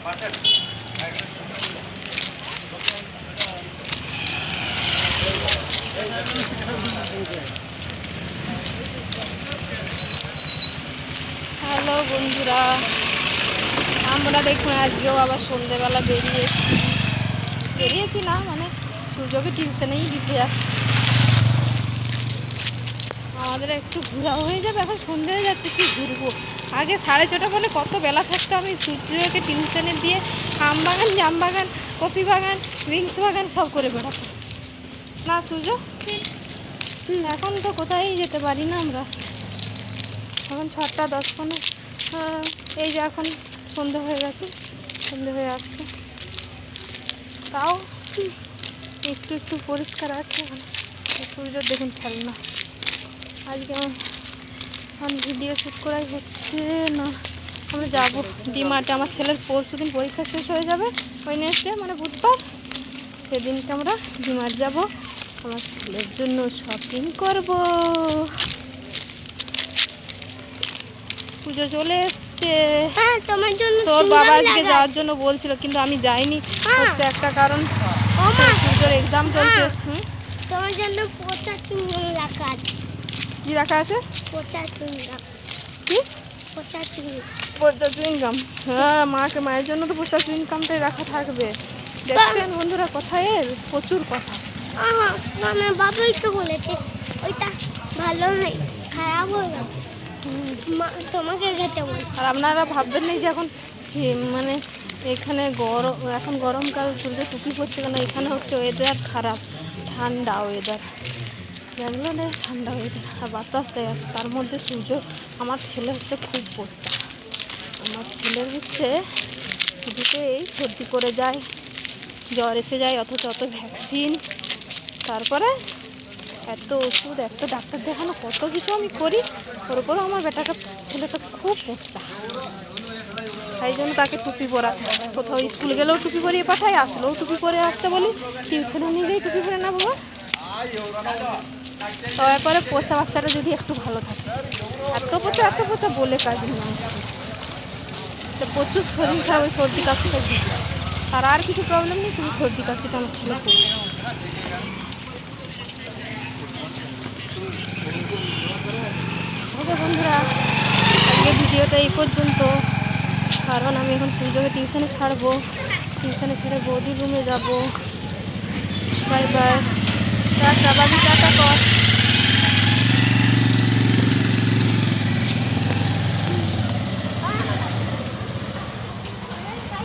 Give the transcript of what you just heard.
Hello বন্ধুরা, আমরা দেখুন আজকেও আবার সন্ধ্যেবেলা বেরিয়েছি না, মানে সূর্যকে টিউশনেই দিতে যাচ্ছি। আমাদের একটু ঘোরাও হয়ে যাবে, এখন সন্ধ্যে হয়ে যাচ্ছে, কি ঘুরবো। আগে 6:30 বলে কত বেলা থাকতো, আমি সূর্যকে টিউশনে দিয়ে আম বাগান, জাম বাগান, কফি বাগান, ড্রিঙ্কস বাগান সব করে বেড়াতাম না সূর্য। এখন তো কোথায় যেতে পারি না আমরা। এখন 6:10 এই যে এখন সন্ধ্যে হয়ে গেছে, সন্ধ্যে হয়ে আসছে, তাও একটু একটু পরিষ্কার আছে। সূর্য দেখুন ফেল না। আজকে এখন ভিডিও শ্যুট করাই হচ্ছে না। আমরা যাবো ডিমার্টে, আমার ছেলের পরশুদিন পরীক্ষা শেষ হয়ে যাবে, ওয়েডনেসডে মানে বুধবার, সেদিনকে আমরা ডিমার্ট যাব, আমার ছেলের জন্য শপিং করব। পুজো চলে এসছে, তোমার জন্য তোর বাবা আজকে যাওয়ার জন্য বলছিল, কিন্তু আমি যাইনি। হচ্ছে একটা কারণ, পুজোর এক্সাম চলছে। তোমার জন্য পোচা চুইংগাম রাখা আছে। কি রাখা আছে? পোচা চুইংগাম। কি পোচা চুইংগাম? পোচা চুইংগাম? হ্যাঁ, মায়ের জন্য তো পোচা চুইংগামটাই রাখা থাকবে। দেখছেন বন্ধুরা, কথায় প্রচুর কথা। আমার বাবাই তো বলেছে ওইটা ভালো নেই, খারাপ হয়ে গেছে, তোমাকে খেতে বল। আর আপনারা ভাববেন না যে এখন মানে এখানে গরম, এখন গরমকাল, সূর্য টুপি পড়ছে কেন, এখানে হচ্ছে ওয়েদার খারাপ, ঠান্ডা ওয়েদার, ব্যাঙ্গালোরে ঠান্ডা ওয়েদার, আর বাতাস দেয় আসে, তার মধ্যে সূর্য। আমার ছেলে হচ্ছে খুব পড়ছে, আমার ছেলের হচ্ছে শুধুতে এই সর্দি করে যায়, জ্বর এসে যায়, অথচ অত ভ্যাকসিন, তারপরে এত ওষুধ, এত ডাক্তার দেখানো, কত কিছু আমি করি, ওর উপরও আমার ছেলেটা খুব পড়ছে। তাই জন্য তাকে টুপি পরাতে, কোথাও স্কুল গেলেও টুপি পরিয়ে পাঠাই, আসলেও টুপি পরে আসতে বলি, টিউশনে নিজেই টুপি পরে না বাবা। দয়া করে পচা বাচ্চাটা যদি একটু ভালো থাকে, এত পচা বলে কাজ নেই। সে প্রচুর শরীর খারাপ, ওই সর্দি কাশিটা দিই, তার আর কিছু প্রবলেম নেই, শুধু সর্দি কাশিটা আমার ছেলে খুব। ওকে বন্ধুরা, আজকে ভিডিওটা এই পর্যন্ত, কারণ আমি এখন সূর্যকে টিউশনে ছাড়বো, টিউশনে ছেড়ে বৌদির রুমে যাবো। বাই বাই, টাটা, বাবি টাটা কর।